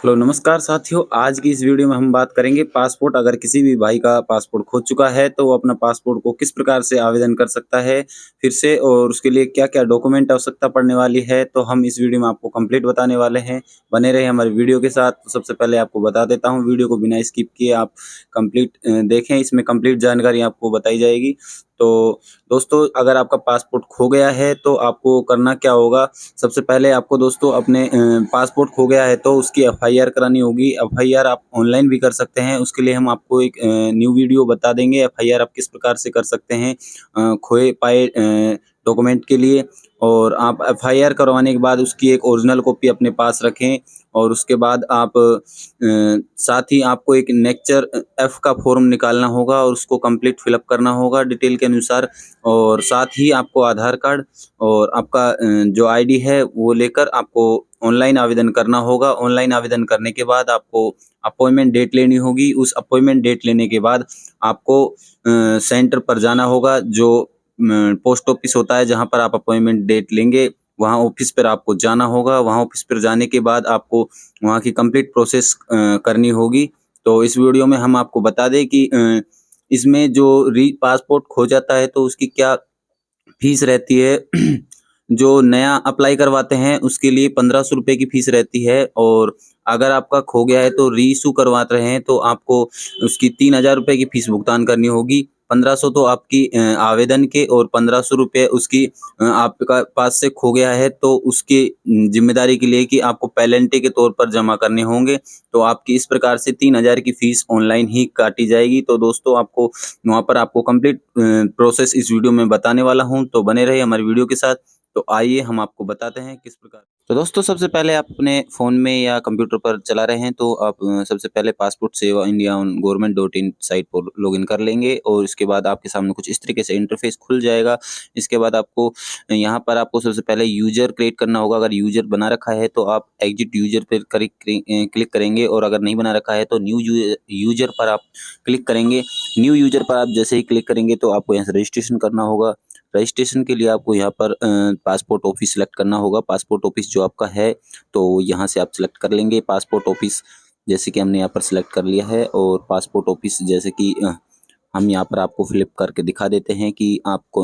Hello नमस्कार साथियों। आज की इस वीडियो में हम बात करेंगे पासपोर्ट। अगर किसी भी भाई का पासपोर्ट खो चुका है तो वो अपना पासपोर्ट को किस प्रकार से आवेदन कर सकता है फिर से, और उसके लिए क्या-क्या डॉक्यूमेंट आवश्यकता पड़ने वाली है, तो हम इस वीडियो में आपको कंप्लीट बताने वाले हैं। बने रहिए हमारे वीडियो के साथ। तो सबसे पहले आपको बता देता हूँ, वीडियो को बिना स्किप किए आप कंप्लीट देखें, इसमें कंप्लीट जानकारी आपको बताई जाएगी। तो दोस्तों, अगर आपका पासपोर्ट खो गया है तो आपको करना क्या होगा। सबसे पहले आपको दोस्तों अपने पासपोर्ट खो गया है तो उसकी एफआईआर करानी होगी। एफआईआर आप ऑनलाइन भी कर सकते हैं, उसके लिए हम आपको एक न्यू वीडियो बता देंगे एफआईआर आप किस प्रकार से कर सकते हैं खोए पाए डॉक्यूमेंट के लिए। और आप एफआईआर करवाने के बाद उसकी एक ओरिजिनल कॉपी अपने पास रखें। और उसके बाद आप साथ ही आपको एक नेक्चर एफ का फॉर्म निकालना होगा और उसको कंप्लीट फिलअप करना होगा डिटेल के अनुसार। और साथ ही आपको आधार कार्ड और आपका जो आईडी है वो लेकर आपको ऑनलाइन आवेदन करना होगा। ऑनलाइन आवेदन करने के बाद आपको अपॉइंटमेंट डेट लेनी होगी। उस अपॉइंटमेंट डेट लेने के बाद आपको सेंटर पर जाना होगा, जो पोस्ट ऑफिस होता है जहाँ पर आप अपॉइंटमेंट डेट लेंगे, वहाँ ऑफिस पर आपको जाना होगा। वहाँ ऑफिस पर जाने के बाद आपको वहाँ की कंप्लीट प्रोसेस करनी होगी। तो इस वीडियो में हम आपको बता दें कि इसमें जो पासपोर्ट खो जाता है तो उसकी क्या फीस रहती है। जो नया अप्लाई करवाते हैं उसके लिए 1500 रुपए की फीस रहती है। और अगर आपका खो गया है तो री इशू करवा रहे हैं तो आपको उसकी 3000 रुपए की फीस भुगतान करनी होगी। 1500 तो आपकी आवेदन के, और 1500 रुपये उसकी आपका पास से खो गया है तो उसकी जिम्मेदारी के लिए कि आपको पेनल्टी के तौर पर जमा करने होंगे। तो आपकी इस प्रकार से 3000 की फीस ऑनलाइन ही काटी जाएगी। तो दोस्तों, आपको वहाँ पर आपको कंप्लीट प्रोसेस इस वीडियो में बताने वाला हूँ, तो बने रहिए हमारी वीडियो के साथ। तो आइए हम आपको बताते हैं किस प्रकार। तो दोस्तों, सबसे पहले आप अपने फ़ोन में या कंप्यूटर पर चला रहे हैं तो आप सबसे पहले पासपोर्ट सेवा इंडिया ऑन गवर्नमेंट.इन साइट पर लॉगिन कर लेंगे। और इसके बाद आपके सामने कुछ इस तरीके से इंटरफेस खुल जाएगा। इसके बाद आपको यहाँ पर आपको सबसे पहले यूज़र क्रिएट करना होगा। अगर यूज़र बना रखा है तो आप एग्जिट यूज़र पर क्लिक करेंगे, और अगर नहीं बना रखा है तो न्यू यूज़र पर आप क्लिक करेंगे। न्यू यूज़र पर आप जैसे ही क्लिक करेंगे तो आपको यहाँ से रजिस्ट्रेशन करना होगा। रजिस्ट्रेशन के लिए आपको यहाँ पर पासपोर्ट ऑफिस सेलेक्ट करना होगा। पासपोर्ट ऑफिस जो आपका है तो यहाँ से आप सेलेक्ट कर लेंगे पासपोर्ट ऑफिस, जैसे कि हमने यहाँ पर सेलेक्ट कर लिया है। और पासपोर्ट ऑफिस जैसे कि हम यहाँ पर आपको फिलिप करके दिखा देते हैं कि आपको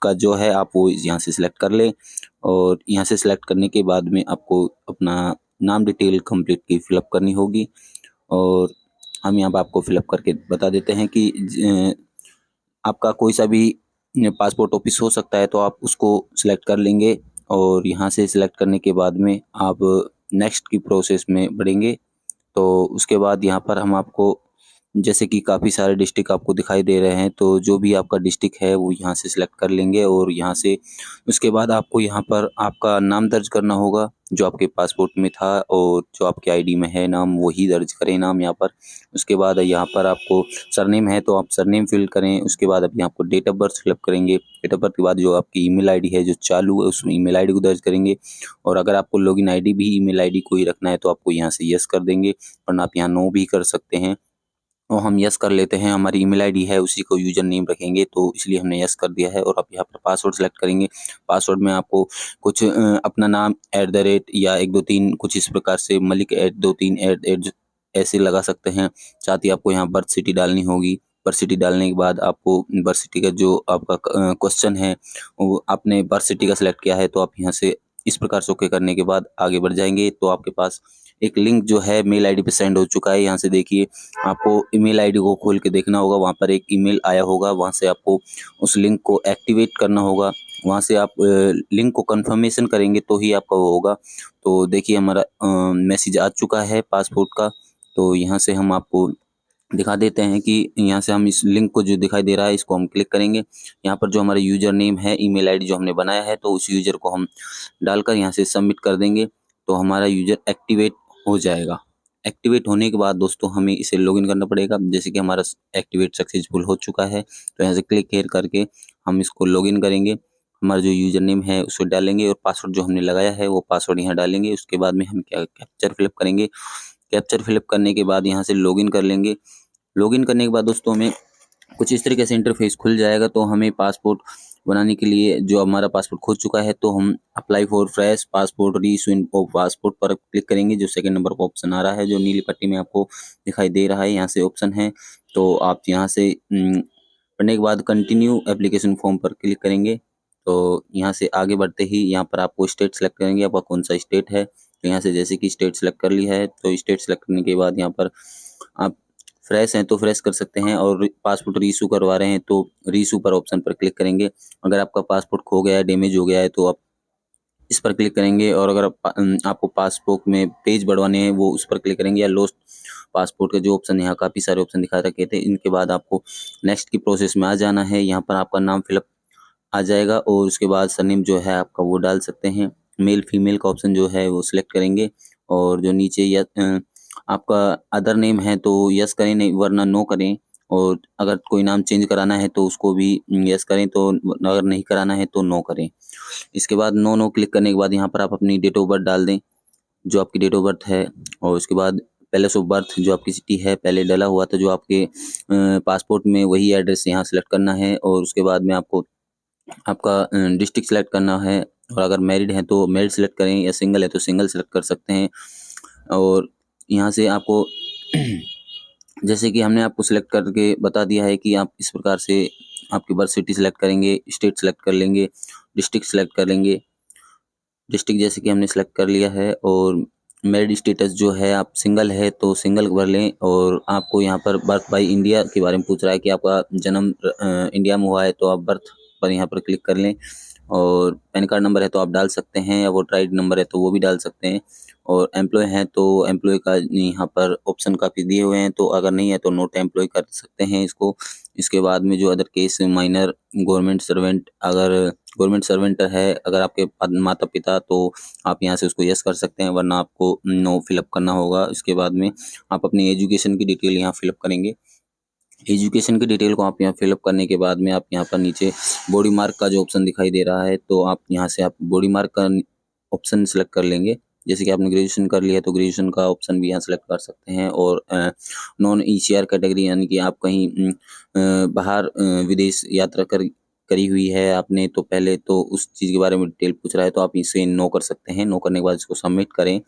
का जो है आप वो यहाँ से सिलेक्ट कर लें। और यहाँ से सिलेक्ट करने के बाद में आपको अपना नाम डिटेल कंप्लीट की फिलअप करनी होगी। और हम यहाँ पर आपको फिलअप करके बता देते हैं कि आपका कोई सा भी पासपोर्ट ऑफिस हो सकता है तो आप उसको सिलेक्ट कर लेंगे। और यहाँ से सिलेक्ट करने के बाद में आप नेक्स्ट की प्रोसेस में बढ़ेंगे। तो उसके बाद यहाँ पर हम आपको जैसे कि काफ़ी सारे डिस्ट्रिक्ट आपको दिखाई दे रहे हैं, तो जो भी आपका डिस्ट्रिक्ट है वो यहाँ से सिलेक्ट कर लेंगे। और यहाँ से उसके बाद आपको यहाँ पर आपका नाम दर्ज करना होगा जो आपके पासपोर्ट में था, और जो आपके आईडी में है नाम वही दर्ज करें नाम यहाँ पर। उसके बाद यहाँ पर आपको सरनेम है तो आप सरनेम फिल करें। उसके बाद अब यहाँ आपको डेट ऑफ बर्थ फिलअप करेंगे। डेट ऑफ बर्थ के बाद जो आपकी ईमेल आईडी है जो चालू है उस ईमेल आईडी को दर्ज करेंगे। और अगर आपको लॉगिन आईडी भी ईमेल आईडी को ही रखना है तो आपको यहाँ से यस कर देंगे, वरना आप यहाँ नो भी कर सकते हैं। और हम यस कर लेते हैं, हमारी ईमेल आईडी है उसी को यूज़र नेम रखेंगे, तो इसलिए हमने यस कर दिया है। और आप यहाँ पर पासवर्ड सेलेक्ट करेंगे। पासवर्ड में आपको कुछ अपना नाम @ या 1 2 3 कुछ इस प्रकार से मलिक @ 2 3 ऐसे लगा सकते हैं। साथ ही आपको यहाँ बर्थ सिटी डालनी होगी। बर्थ सिटी डालने के बाद आपको बर्थ सिटी का जो आपका क्वेश्चन है वो आपने बर्थ सिटी का सिलेक्ट किया है, तो आप यहाँ से इस प्रकार से ओके करने के बाद आगे बढ़ जाएंगे। तो आपके पास एक लिंक जो है मेल आईडी पे सेंड हो चुका है। यहाँ से देखिए, आपको ईमेल आईडी को खोल के देखना होगा, वहाँ पर एक ईमेल आया होगा, वहाँ से आपको उस लिंक को एक्टिवेट करना होगा। वहाँ से आप लिंक को कंफर्मेशन करेंगे तो ही आपका वो होगा। तो देखिए, हमारा मैसेज आ चुका है पासपोर्ट का। तो यहाँ से हम आपको दिखा देते हैं कि यहाँ से हम इस लिंक को जो दिखाई दे रहा है इसको हम क्लिक करेंगे। यहाँ पर जो हमारा यूज़र नेम है, ईमेल आईडी जो हमने बनाया है, तो उस यूज़र को हम डालकर यहाँ से सबमिट कर देंगे। तो हमारा यूज़र एक्टिवेट हो जाएगा। एक्टिवेट होने के बाद दोस्तों हमें इसे लॉगिन करना पड़ेगा। जैसे कि हमारा एक्टिवेट सक्सेसफुल हो चुका है, तो यहाँ से क्लिक हियर करके हम इसको लॉगिन करेंगे। हमारा जो यूज़र नेम है उसको डालेंगे और पासवर्ड जो हमने लगाया है वो पासवर्ड यहाँ डालेंगे। उसके बाद में हम क्या कैप्चर फिलअप करेंगे। कैप्चर फिलअप करने के बाद यहाँ से लॉगिन कर लेंगे। लॉगिन करने के बाद दोस्तों हमें कुछ इस तरीके से इंटरफेस खुल जाएगा। तो हमें पासपोर्ट बनाने के लिए जो हमारा पासपोर्ट खो चुका है, तो हम apply for fresh passport reissue of passport पर क्लिक करेंगे। जो सेकंड नंबर का ऑप्शन आ रहा है, जो नीली पट्टी में आपको दिखाई दे रहा है, यहाँ से ऑप्शन है। तो आप यहाँ से पढ़ने के बाद कंटिन्यू एप्लीकेशन फॉर्म पर क्लिक करेंगे। तो यहाँ से आगे बढ़ते ही यहाँ पर आपको स्टेट सेलेक्ट करेंगे, आपका कौन सा स्टेट है। तो यहाँ से जैसे कि स्टेट सेलेक्ट कर लिया है, तो स्टेट सेलेक्ट करने के बाद यहाँ पर आप फ्रेश हैं तो फ्रेश कर सकते हैं, और पासपोर्ट रीइशू करवा रहे हैं तो रीइशू पर ऑप्शन पर क्लिक करेंगे। अगर आपका पासपोर्ट खो गया है, डैमेज हो गया है, तो आप इस पर क्लिक करेंगे। और अगर आपको पासपोर्ट में पेज बढ़वाने हैं, वो उस पर क्लिक करेंगे। या लॉस्ट पासपोर्ट के जो ऑप्शन, यहाँ काफ़ी सारे ऑप्शन दिखा रखे थे, इनके बाद आपको नेक्स्ट की प्रोसेस में आ जाना है। यहाँ पर आपका नाम फिलअप आ जाएगा, और उसके बाद सरनेम जो है आपका वो डाल सकते हैं। मेल फीमेल का ऑप्शन जो है वो सिलेक्ट करेंगे, और जो नीचे या आपका अदर नेम है तो यस करें, नहीं वरना नो करें। और अगर कोई नाम चेंज कराना है तो उसको भी यस करें, तो अगर नहीं कराना है तो नो करें। इसके बाद नो नो क्लिक करने के बाद यहाँ पर आप अपनी डेट ऑफ बर्थ डाल दें, जो आपकी डेट ऑफ बर्थ है। और उसके बाद प्लेस ऑफ बर्थ जो आपकी सिटी है, पहले डला हुआ था जो आपके पासपोर्ट में, वही एड्रेस यहाँ सेलेक्ट करना है। और उसके बाद में आपको आपका डिस्ट्रिक्ट सेलेक्ट करना है, और अगर मैरिड हैं तो मैरिड सेलेक्ट करें, या सिंगल है तो सिंगल सेलेक्ट कर सकते हैं। और यहाँ से आपको जैसे कि हमने आपको सिलेक्ट करके बता दिया है कि आप इस प्रकार से आपकी बर्थ सिटी सेलेक्ट करेंगे, स्टेट सेलेक्ट कर लेंगे, डिस्ट्रिक्ट सेलेक्ट कर लेंगे। डिस्ट्रिक्ट जैसे कि हमने सेलेक्ट कर लिया है, और मैरिड स्टेटस जो है आप सिंगल है तो सिंगल भर लें। और आपको यहाँ पर बर्थ बाई इंडिया के बारे में पूछ रहा है कि आपका जन्म इंडिया में हुआ है, तो आप बर्थ पर यहाँ पर क्लिक कर लें। और पैन कार्ड नंबर है तो आप डाल सकते हैं, या वोटर आईडी नंबर है तो वो भी डाल सकते हैं। और एम्प्लॉय हैं तो एम्प्लॉय का यहाँ पर ऑप्शन काफ़ी दिए हुए हैं, तो अगर नहीं है तो नोट एम्प्लॉय कर सकते हैं इसको। इसके बाद में जो other case minor government servant, अगर गवर्नमेंट सर्वेंट है अगर आपके माता पिता, तो आप यहाँ से उसको यस कर सकते हैं, वरना आपको नो फिलअप करना होगा। इसके बाद में आप अपनी एजुकेशन की डिटेल यहाँ फिलअप करेंगे। एजुकेशन की डिटेल को आप यहाँ फिलअप करने के बाद में आप यहाँ पर नीचे बॉडी मार्क का जो ऑप्शन दिखाई दे रहा है, तो आप यहाँ से आप बॉडी मार्क का ऑप्शन सेलेक्ट कर लेंगे। जैसे कि आपने ग्रेजुएशन कर लिया है तो ग्रेजुएशन का ऑप्शन भी यहाँ सेलेक्ट कर सकते हैं। और नॉन ईसीआर कैटेगरी, यानी कि आप कहीं बाहर विदेश यात्रा करी हुई है आपने, तो पहले तो उस चीज़ के बारे में डिटेल पूछ रहा है, तो आप इसे नो कर सकते हैं। नो करने के बाद इसको सबमिट करें।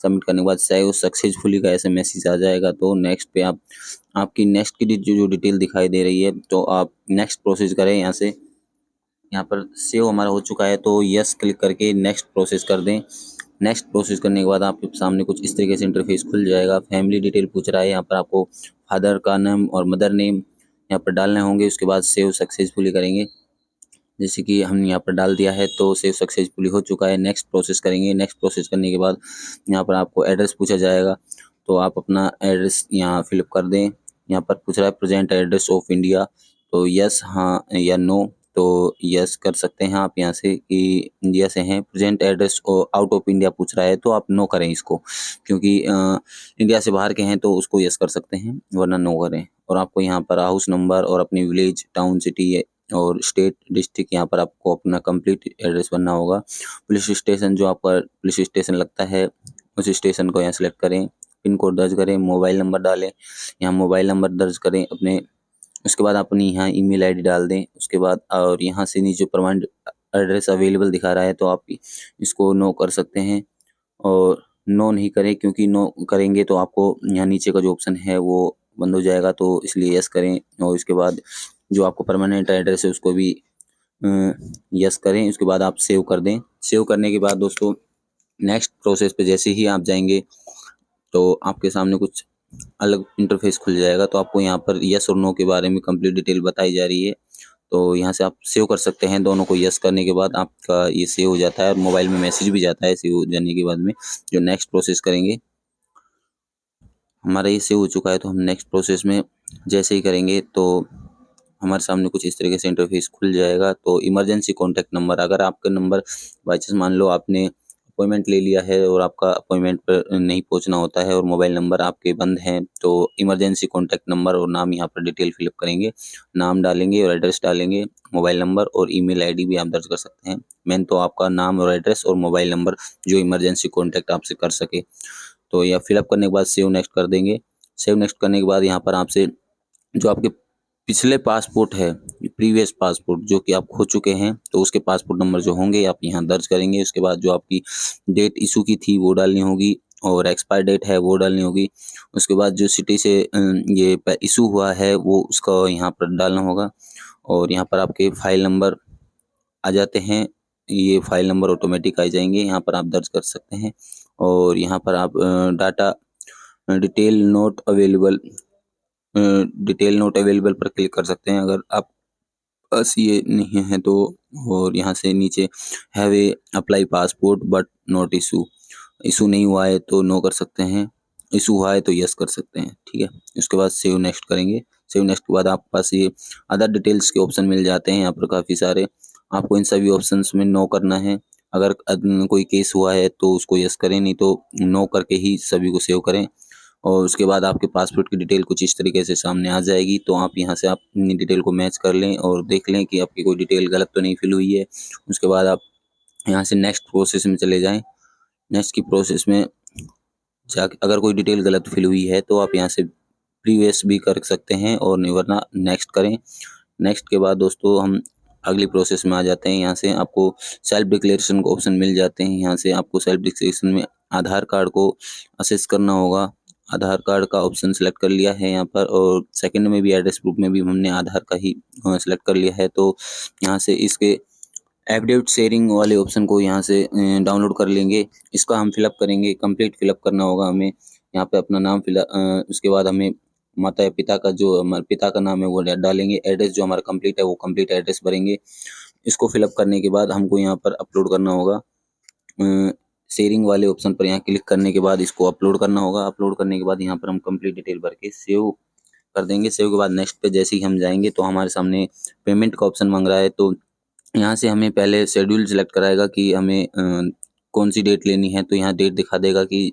सबमिट करने के बाद सेव सक्सेसफुली का ऐसे मैसेज आ जाएगा। तो नेक्स्ट पे आप आपकी नेक्स्ट की जो डिटेल दिखाई दे रही है, तो आप नेक्स्ट प्रोसेस करें। यहाँ से यहाँ पर सेव हमारा हो चुका है, तो यस क्लिक करके नेक्स्ट प्रोसेस कर दें। नेक्स्ट प्रोसेस करने के बाद आपके सामने कुछ इस तरीके से इंटरफेस खुल जाएगा। फैमिली डिटेल पूछ रहा है, यहाँ पर आपको फादर का नेम और मदर नेम यहाँ पर डालने होंगे। उसके बाद सेव सक्सेसफुली करेंगे। जैसे कि हमने यहाँ पर डाल दिया है, तो सेव सक्सेसफुली हो चुका है। नेक्स्ट प्रोसेस करेंगे। नेक्स्ट प्रोसेस करने के बाद यहाँ पर आपको एड्रेस पूछा जाएगा, तो आप अपना एड्रेस यहाँ फिलअप कर दें। यहाँ पर पूछ रहा है प्रेजेंट एड्रेस ऑफ इंडिया, तो यस हाँ या नो, तो यस कर सकते हैं आप यहाँ से कि इंडिया से हैं। Present address out of India पूछ रहा है, तो आप नो करें इसको, क्योंकि इंडिया से बाहर के हैं तो उसको यस कर सकते हैं, वरना नो करें। और आपको यहाँ पर हाउस नंबर और अपनी विलेज, टाउन, सिटी और स्टेट, डिस्ट्रिक्ट, यहाँ पर आपको अपना कंप्लीट एड्रेस भरना होगा। पुलिस स्टेशन, जो आपका पुलिस स्टेशन लगता है, उस स्टेशन को यहाँ सेलेक्ट करें। पिन कोड दर्ज करें, मोबाइल नंबर डालें, यहाँ मोबाइल नंबर दर्ज करें अपने। उसके बाद अपनी यहाँ ईमेल आईडी डाल दें। उसके बाद और यहाँ से नीचे परमानेंट एड्रेस अवेलेबल दिखा रहा है, तो आप इसको नो कर सकते हैं। और नो नहीं करें, क्योंकि नो करेंगे तो आपको यहाँ नीचे का जो ऑप्शन है वो बंद हो जाएगा, तो इसलिए यस करें। और इसके बाद जो आपको परमानेंट एड्रेस है उसको भी यस करें। उसके बाद आप सेव कर दें। सेव करने के बाद दोस्तों नेक्स्ट प्रोसेस पे जैसे ही आप जाएंगे, तो आपके सामने कुछ अलग इंटरफेस खुल जाएगा। तो आपको यहाँ पर यस और नो के बारे में कंप्लीट डिटेल बताई जा रही है, तो यहाँ से आप सेव कर सकते हैं। दोनों को यस करने के बाद आपका ये सेव हो जाता है, और मोबाइल में मैसेज भी जाता है सेव हो जाने के बाद में। जो नेक्स्ट प्रोसेस करेंगे, हमारा ये सेव हो चुका है, तो हम नेक्स्ट प्रोसेस में जैसे ही करेंगे तो हमारे सामने कुछ इस तरीके से इंटरफेस खुल जाएगा। तो इमरजेंसी कॉन्टैक्ट नंबर, अगर आपका नंबर बाई चांस मान लो आपने अपॉइंटमेंट ले लिया है और आपका अपॉइंटमेंट पर नहीं पहुंचना होता है, और मोबाइल नंबर आपके बंद हैं, तो इमरजेंसी कॉन्टैक्ट नंबर और नाम यहाँ पर डिटेल फिलअप करेंगे। नाम डालेंगे और एड्रेस डालेंगे, मोबाइल नंबर और ईमेल आईडी भी आप दर्ज कर सकते हैं। मेन तो आपका नाम और एड्रेस और मोबाइल नंबर जो इमरजेंसी कॉन्टैक्ट आपसे कर सके। तो यह फिलअप करने के बाद सेव नेक्स्ट कर देंगे। सेव नेक्स्ट करने के बाद यहाँ पर आपसे जो आपके पिछले पासपोर्ट है, प्रीवियस पासपोर्ट जो कि आप खो चुके हैं, तो उसके पासपोर्ट नंबर जो होंगे आप यहाँ दर्ज करेंगे। उसके बाद जो आपकी डेट इशू की थी वो डालनी होगी और एक्सपायर डेट है वो डालनी होगी। उसके बाद जो सिटी से ये इशू हुआ है वो उसका यहाँ पर डालना होगा और यहाँ पर आपके फाइल नंबर आ जाते हैं। ये फाइल नंबर ऑटोमेटिक आ जाएंगे, यहाँ पर आप दर्ज कर सकते हैं और यहाँ पर आप data detail note available detail note available पर क्लिक कर सकते हैं अगर आप पास ये नहीं है तो। और यहाँ से नीचे have a apply passport but not issue, issue नहीं हुआ है तो नो कर सकते हैं, इशू हुआ है तो यस कर सकते हैं, ठीक है। उसके बाद सेव नेक्स्ट करेंगे। सेव नेक्स्ट के बाद आपके पास ये अदर डिटेल्स के ऑप्शन मिल जाते हैं यहाँ पर काफ़ी सारे। आपको इन सभी ऑप्शंस में नो करना है। अगर कोई केस हुआ है तो उसको यस करें, नहीं तो नो करके ही सभी को सेव करें। और उसके बाद आपके पासपोर्ट की डिटेल कुछ इस तरीके से सामने आ जाएगी। तो आप यहाँ से आप अपनी डिटेल को मैच कर लें और देख लें कि आपकी कोई डिटेल गलत तो नहीं फिल हुई है। उसके बाद आप यहाँ से नेक्स्ट प्रोसेस में चले जाएं। नेक्स्ट की प्रोसेस में जाके अगर कोई डिटेल गलत फिल हुई है तो आप यहाँ से प्रीवियस भी कर सकते हैं और नहीं वरना नेक्स्ट करें। नेक्स्ट के बाद दोस्तों हम अगली प्रोसेस में आ जाते हैं। यहाँ से आपको सेल्फ डिक्लेरेशन को ऑप्शन मिल जाते हैं। यहाँ से आपको सेल्फ डिक्लेरेशन में आधार कार्ड को असेस करना होगा। आधार कार्ड का ऑप्शन सेलेक्ट कर लिया है यहाँ पर और सेकंड में भी एड्रेस प्रूफ में भी हमने आधार का ही सेलेक्ट कर लिया है। तो यहाँ से इसके एफिडेविट शेयरिंग वाले ऑप्शन को यहाँ से डाउनलोड कर लेंगे। इसका हम फिलअप करेंगे, कंप्लीट फिलअप करना होगा हमें। यहाँ पे अपना नाम उसके बाद हमें माता या पिता का जो हमारे पिता का नाम है वो डालेंगे। एड्रेस जो हमारा कंप्लीट है वो कंप्लीट एड्रेस भरेंगे। इसको फिलअप करने के बाद हमको यहाँ पर अपलोड करना होगा। शेयरिंग वाले ऑप्शन पर यहाँ क्लिक करने के बाद इसको अपलोड करना होगा। अपलोड करने के बाद यहाँ पर हम कंप्लीट डिटेल भर के सेव कर देंगे। सेव के बाद नेक्स्ट पे जैसे ही हम जाएंगे तो हमारे सामने पेमेंट का ऑप्शन मांग रहा है। तो यहाँ से हमें पहले शेड्यूल सेलेक्ट कराएगा कि हमें कौन सी डेट लेनी है। तो यहाँ डेट दिखा देगा कि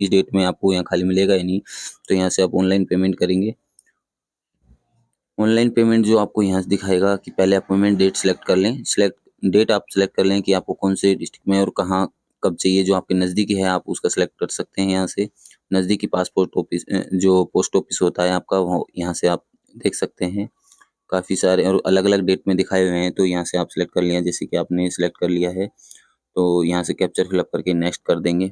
इस डेट में आपको यहाँ खाली मिलेगा या नहीं। तो यहाँ से आप ऑनलाइन पेमेंट करेंगे। ऑनलाइन पेमेंट जो आपको यहाँ से दिखाएगा कि पहले आप पेमेंट डेट सेलेक्ट कर लें। डेट आप सेलेक्ट कर लें कि आपको कौन से डिस्ट्रिक्ट में और कहाँ कब चाहिए। जो आपके नज़दीकी है आप उसका सेलेक्ट कर सकते हैं। यहाँ से नज़दीकी पासपोर्ट ऑफिस जो पोस्ट ऑफिस होता है आपका वो यहाँ से आप देख सकते हैं। काफ़ी सारे और अलग-अलग डेट में दिखाए हुए हैं। तो यहाँ से आप सेलेक्ट कर लिया, जैसे कि आपने सेलेक्ट कर लिया है तो यहाँ से कैप्चर फिलअप करके नेक्स्ट कर देंगे।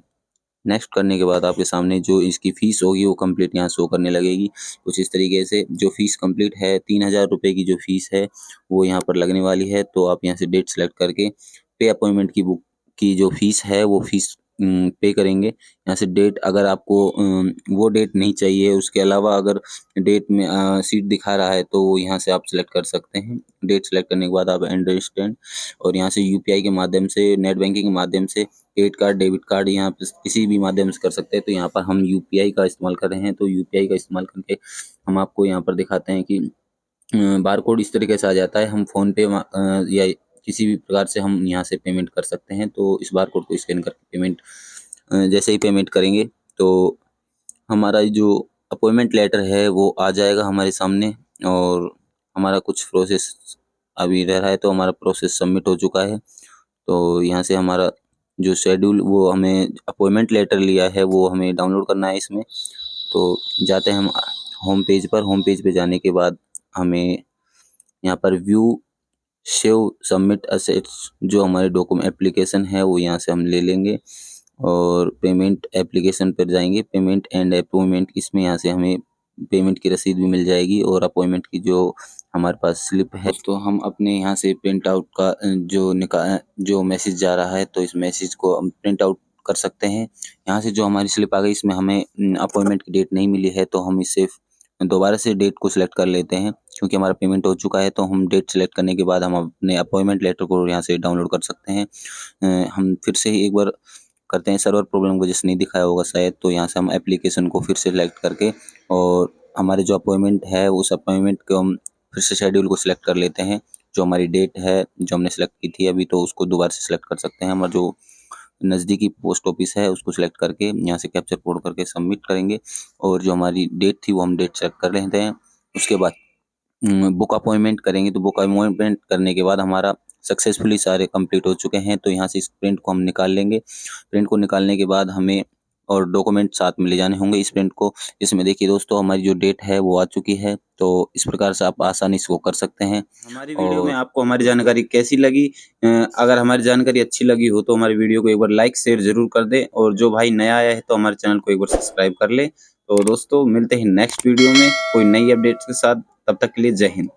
नेक्स्ट करने के बाद आपके सामने जो इसकी फ़ीस होगी वो कंप्लीट यहाँ शो करने लगेगी। कुछ इस तरीके से जो फ़ीस कंप्लीट है 3000 रुपये की जो फ़ीस है वो यहाँ पर लगने वाली है। तो आप यहाँ से डेट सेलेक्ट करके पे अपॉइंटमेंट की बुक की जो फ़ीस है वो फ़ीस पे करेंगे। यहाँ से डेट अगर आपको वो डेट नहीं चाहिए, उसके अलावा अगर डेट में सीट दिखा रहा है तो वो यहाँ से आप सेलेक्ट कर सकते हैं। डेट सेलेक्ट करने के बाद आप अंडरस्टैंड और यहाँ से यूपीआई के माध्यम से, नेट बैंकिंग के माध्यम से, क्रेडिट कार्ड, डेबिट कार्ड यहाँ पे किसी भी माध्यम से कर सकते हैं। तो यहाँ पर हम यूपीआई का इस्तेमाल कर रहे हैं। तो यूपीआई का इस्तेमाल करके हम आपको यहाँ पर दिखाते हैं कि बारकोड इस तरीके से आ जाता है। हम फ़ोन पे या किसी भी प्रकार से हम यहाँ से पेमेंट कर सकते हैं। तो इस बारकोड को स्कैन करके पेमेंट जैसे ही पेमेंट करेंगे तो हमारा जो अपॉइंटमेंट लेटर है वो आ जाएगा हमारे सामने और हमारा कुछ प्रोसेस अभी रह रहा है। तो हमारा प्रोसेस सबमिट हो चुका है। तो यहाँ से हमारा जो शेड्यूल वो हमें अपॉइंटमेंट लेटर लिया है वो हमें डाउनलोड करना है इसमें। तो जाते हैं हम होम पेज पर। होम पेज पे जाने के बाद हमें यहाँ पर व्यू सेव सबमिट असेट्स जो हमारे डॉक्यूमेंट एप्लीकेशन है वो यहाँ से हम ले लेंगे और पेमेंट एप्लीकेशन पर जाएंगे। पेमेंट एंड अपॉइंटमेंट, इसमें यहाँ से हमें पेमेंट की रसीद भी मिल जाएगी और अपॉइंटमेंट की जो हमारे पास स्लिप है तो हम अपने यहाँ से प्रिंट आउट का जो मैसेज जा रहा है तो इस मैसेज को हम प्रिंट आउट कर सकते हैं। यहाँ से जो हमारी स्लिप आ गई इसमें हमें अपॉइंटमेंट की डेट नहीं मिली है तो हम इसे दोबारा से डेट को सिलेक्ट कर लेते हैं। क्योंकि हमारा पेमेंट हो चुका है तो हम डेट सेलेक्ट करने के बाद हम अपने अपॉइंटमेंट लेटर को यहाँ से डाउनलोड कर सकते हैं। हम फिर से एक बार करते हैं, सर्वर प्रॉब्लम वजह से नहीं दिखाया होगा शायद। तो यहाँ से हम एप्लीकेशन को फिर से सिलेक्ट करके और हमारे जो अपॉइंटमेंट है उस अपॉइंटमेंट को हम फिर से शेड्यूल को सिलेक्ट कर लेते हैं। जो हमारी डेट है जो हमने सेलेक्ट की थी अभी तो उसको दोबारा से सिलेक्ट कर सकते हैं। हमारा जो नज़दीकी पोस्ट ऑफिस है उसको सिलेक्ट करके यहाँ से कैप्चर कोड करके सबमिट करेंगे और जो हमारी डेट थी वो हम डेट सेलेक्ट कर लेते हैं। उसके बाद बुक अपॉइंटमेंट करेंगे। तो बुक अपॉइंटमेंट करने के बाद हमारा सक्सेसफुली सारे कंप्लीट हो चुके हैं। तो यहाँ से इस प्रिंट को हम निकाल लेंगे। प्रिंट को निकालने के बाद हमें और डॉक्यूमेंट साथ में ले जाने होंगे इस प्रिंट को। इसमें देखिए दोस्तों हमारी जो डेट है वो आ चुकी है, तो इस प्रकार से आप आसानी से वो कर सकते हैं। हमारी वीडियो में आपको हमारी जानकारी कैसी लगी? अगर हमारी जानकारी अच्छी लगी हो तो हमारी वीडियो को एक बार लाइक शेयर जरूर कर दें, और जो भाई नया आया है तो हमारे चैनल को एक बार सब्सक्राइब कर ले। तो दोस्तों मिलते हैं नेक्स्ट वीडियो में कोई नई अपडेट्स के साथ, तब तक के लिए जय हिंद।